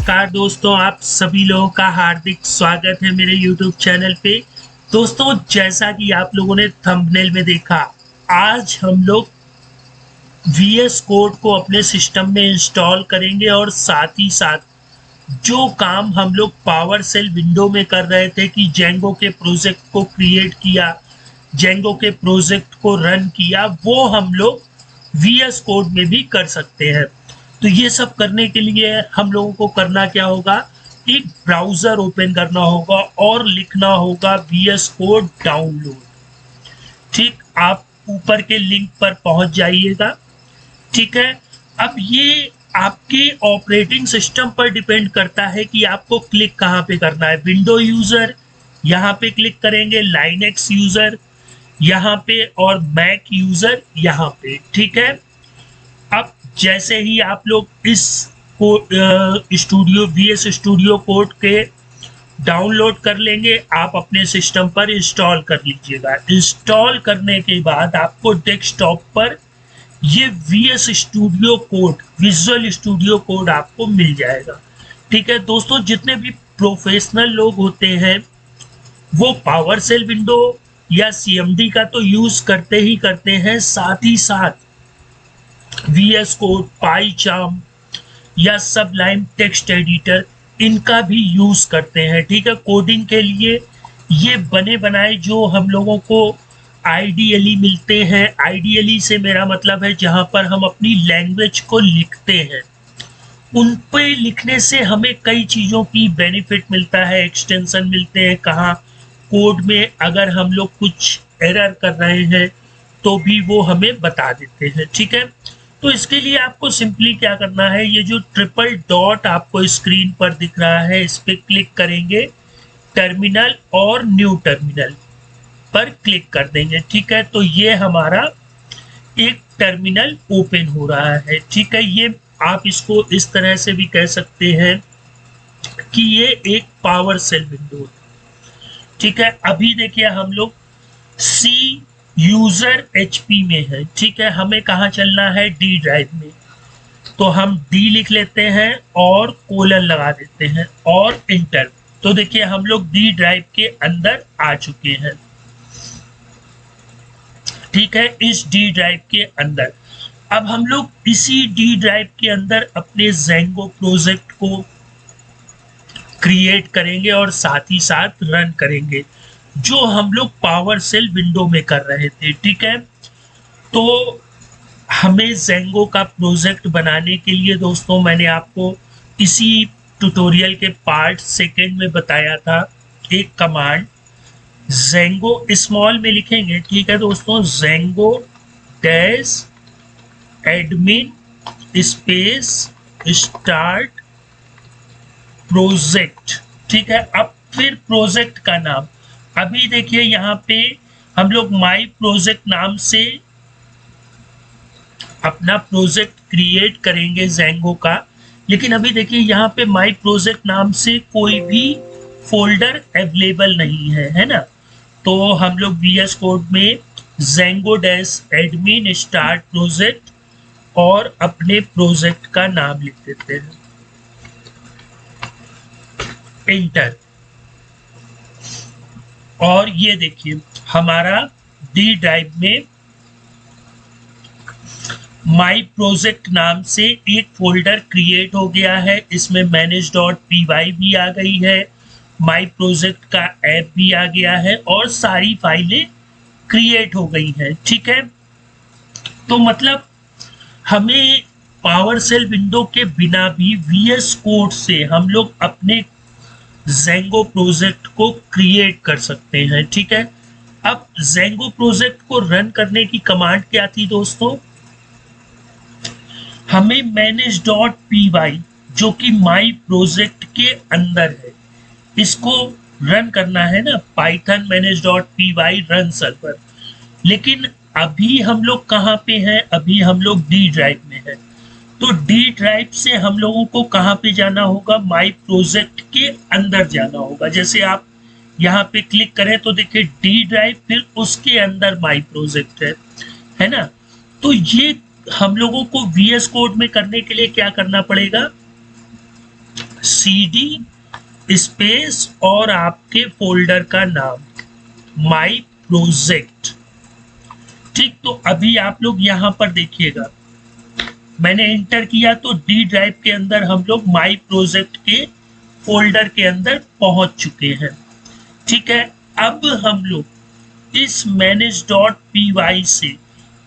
नमस्कार दोस्तों, आप सभी लोगों का हार्दिक स्वागत है मेरे YouTube चैनल पे। दोस्तों, जैसा कि आप लोगों ने थंबनेल में देखा, आज हम लोग VS कोड को अपने सिस्टम में इंस्टॉल करेंगे और साथ ही साथ जो काम हम लोग पावर सेल विंडो में कर रहे थे कि जेंगो के प्रोजेक्ट को क्रिएट किया, जेंगो के प्रोजेक्ट को रन किया, वो हम लोग VS कोड में भी कर सकते हैं। तो ये सब करने के लिए हम लोगों को करना क्या होगा, एक ब्राउजर ओपन करना होगा और लिखना होगा VS कोड डाउनलोड। ठीक, आप ऊपर के लिंक पर पहुंच जाइएगा। ठीक है, अब ये आपके ऑपरेटिंग सिस्टम पर डिपेंड करता है कि आपको क्लिक कहाँ पे करना है। विंडो यूजर यहाँ पे क्लिक करेंगे, लाइनेक्स यूजर यहाँ पे और मैक यूजर यहाँ पे। ठीक है, अब जैसे ही आप लोग इस स्टूडियो VS स्टूडियो कोड के डाउनलोड कर लेंगे, आप अपने सिस्टम पर इंस्टॉल कर लीजिएगा। इंस्टॉल करने के बाद आपको डेस्कटॉप पर ये VS studio code, visual studio code आपको मिल जाएगा। ठीक है दोस्तों, जितने भी प्रोफेशनल लोग होते हैं वो पावर सेल विंडो या CMD का तो यूज करते ही करते हैं, साथ ही साथ VS कोड, पाईचार्म या सबलाइम टेक्स्ट एडिटर, इनका भी यूज करते हैं। ठीक है, कोडिंग के लिए ये बने बनाए जो हम लोगों को आइडियली मिलते हैं। आइडियली से मेरा मतलब है जहां पर हम अपनी लैंग्वेज को लिखते हैं, उन पे लिखने से हमें कई चीज़ों की बेनिफिट मिलता है, एक्सटेंशन मिलते हैं। कहाँ कोड में अगर हम लोग कुछ एरर कर रहे हैं तो भी वो हमें बता देते हैं। ठीक है, तो इसके लिए आपको सिंपली क्या करना है, ये जो ट्रिपल डॉट आपको स्क्रीन पर दिख रहा है, इस पर क्लिक करेंगे, टर्मिनल और न्यू टर्मिनल पर क्लिक कर देंगे। ठीक है, तो ये हमारा एक टर्मिनल ओपन हो रहा है। ठीक है, ये आप इसको इस तरह से भी कह सकते हैं कि ये एक पावर सेल विंडो है। ठीक है, अभी देखिए हम लोग C यूजर HP में है। ठीक है, हमें कहाँ चलना है, D ड्राइव में। तो हम D लिख लेते हैं और कोलन लगा देते हैं और इंटर। तो देखिए हम लोग D ड्राइव के अंदर आ चुके हैं। ठीक है, इस D ड्राइव के अंदर अब हम लोग इसी D ड्राइव के अंदर अपने जेंगो प्रोजेक्ट को क्रिएट करेंगे और साथ ही साथ रन करेंगे, जो हम लोग पावर सेल विंडो में कर रहे थे। ठीक है, तो हमें जेंगो का प्रोजेक्ट बनाने के लिए दोस्तों, मैंने आपको इसी ट्यूटोरियल के पार्ट सेकंड में बताया था, एक कमांड जेंगो स्मॉल में लिखेंगे। ठीक है दोस्तों, Django dash admin space start project. ठीक है, अब फिर प्रोजेक्ट का नाम, अभी देखिए यहाँ पे हम लोग माई प्रोजेक्ट नाम से अपना प्रोजेक्ट क्रिएट करेंगे जेंगो का। लेकिन अभी देखिए यहाँ पे माई प्रोजेक्ट नाम से कोई भी फोल्डर अवेलेबल नहीं है, है ना। तो हम लोग VS कोड में Django dash admin start project और अपने प्रोजेक्ट का नाम लिख देते हैं, इंटर। और ये देखिए हमारा D ड्राइव में माई प्रोजेक्ट नाम से एक फोल्डर क्रिएट हो गया है। इसमें manage.py भी आ गई है, माई प्रोजेक्ट का ऐप भी आ गया है और सारी फाइलें क्रिएट हो गई हैं। ठीक है, तो मतलब हमें पावर सेल विंडो के बिना भी VS कोड से हम लोग अपने जेंगो प्रोजेक्ट को क्रिएट कर सकते हैं। ठीक है, अब जेंगो प्रोजेक्ट को रन करने की कमांड क्या थी दोस्तों, हमें manage.py जो कि माई प्रोजेक्ट के अंदर है, इसको रन करना है ना, पाइथन manage.py रन सर्वर। लेकिन अभी हम लोग कहाँ पे हैं, अभी हम लोग D ड्राइव में हैं। तो D ड्राइव से हम लोगों को कहाँ पे जाना होगा, माई प्रोजेक्ट के अंदर जाना होगा। जैसे आप यहाँ पे क्लिक करें तो देखिए D ड्राइव, फिर उसके अंदर माई प्रोजेक्ट है ना। तो ये हम लोगों को VS कोड में करने के लिए क्या करना पड़ेगा, CD स्पेस और आपके फोल्डर का नाम माई प्रोजेक्ट। ठीक, तो अभी आप लोग यहाँ पर देखिएगा, मैंने इंटर किया तो डी ड्राइव के अंदर हम लोग माई प्रोजेक्ट के फोल्डर के अंदर पहुंच चुके हैं। ठीक है, अब हम लोग इस manage.py से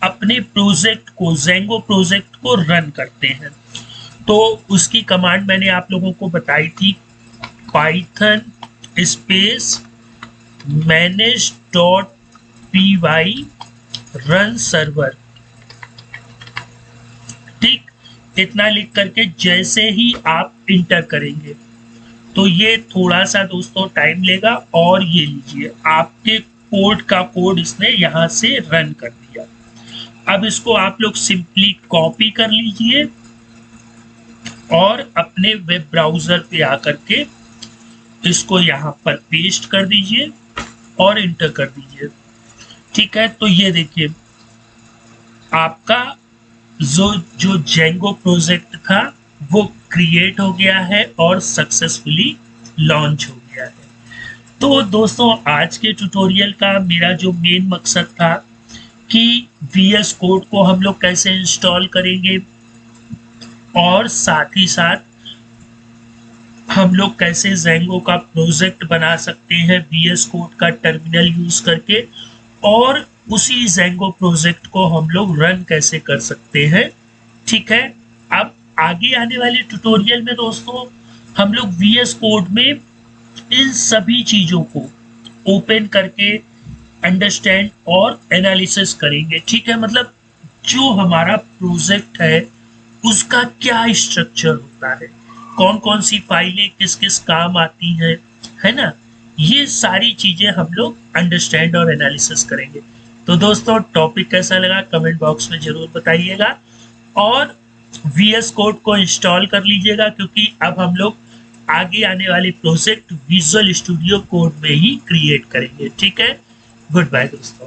अपने प्रोजेक्ट को, जेंगो प्रोजेक्ट को रन करते हैं। तो उसकी कमांड मैंने आप लोगों को बताई थी, Python space manage.py run server. ठीक, इतना लिख करके जैसे ही आप इंटर करेंगे तो ये थोड़ा सा दोस्तों टाइम लेगा, और ये लीजिए आपके कोड का कोड इसने यहां से रन कर दिया। अब इसको आप लोग सिंपली कॉपी कर लीजिए और अपने वेब ब्राउजर पे आकर के इसको यहाँ पर पेस्ट कर दीजिए और इंटर कर दीजिए। ठीक है, तो ये देखिए आपका जो जेंगो प्रोजेक्ट था वो क्रिएट हो गया है और सक्सेसफुली लॉन्च हो गया है। तो दोस्तों आज के ट्यूटोरियल का मेरा जो मेन मकसद था कि VS कोड को हम लोग कैसे इंस्टॉल करेंगे और साथ ही साथ हम लोग कैसे जेंगो का प्रोजेक्ट बना सकते हैं VS कोड का टर्मिनल यूज करके, और उसी जेंगो प्रोजेक्ट को हम लोग रन कैसे कर सकते हैं। ठीक है, अब आगे आने वाले ट्यूटोरियल में दोस्तों हम लोग VS कोड में इन सभी चीजों को ओपन करके अंडरस्टैंड और एनालिसिस करेंगे। ठीक है, मतलब जो हमारा प्रोजेक्ट है उसका क्या स्ट्रक्चर होता है, कौन कौन सी फाइलें किस किस काम आती हैं, है ना, ये सारी चीजें हम लोग अंडरस्टैंड और एनालिसिस करेंगे। तो दोस्तों टॉपिक कैसा लगा कमेंट बॉक्स में जरूर बताइएगा, और VS कोड को इंस्टॉल कर लीजिएगा, क्योंकि अब हम लोग आगे आने वाले प्रोजेक्ट विजुअल स्टूडियो कोड में ही क्रिएट करेंगे। ठीक है, गुड बाय दोस्तों।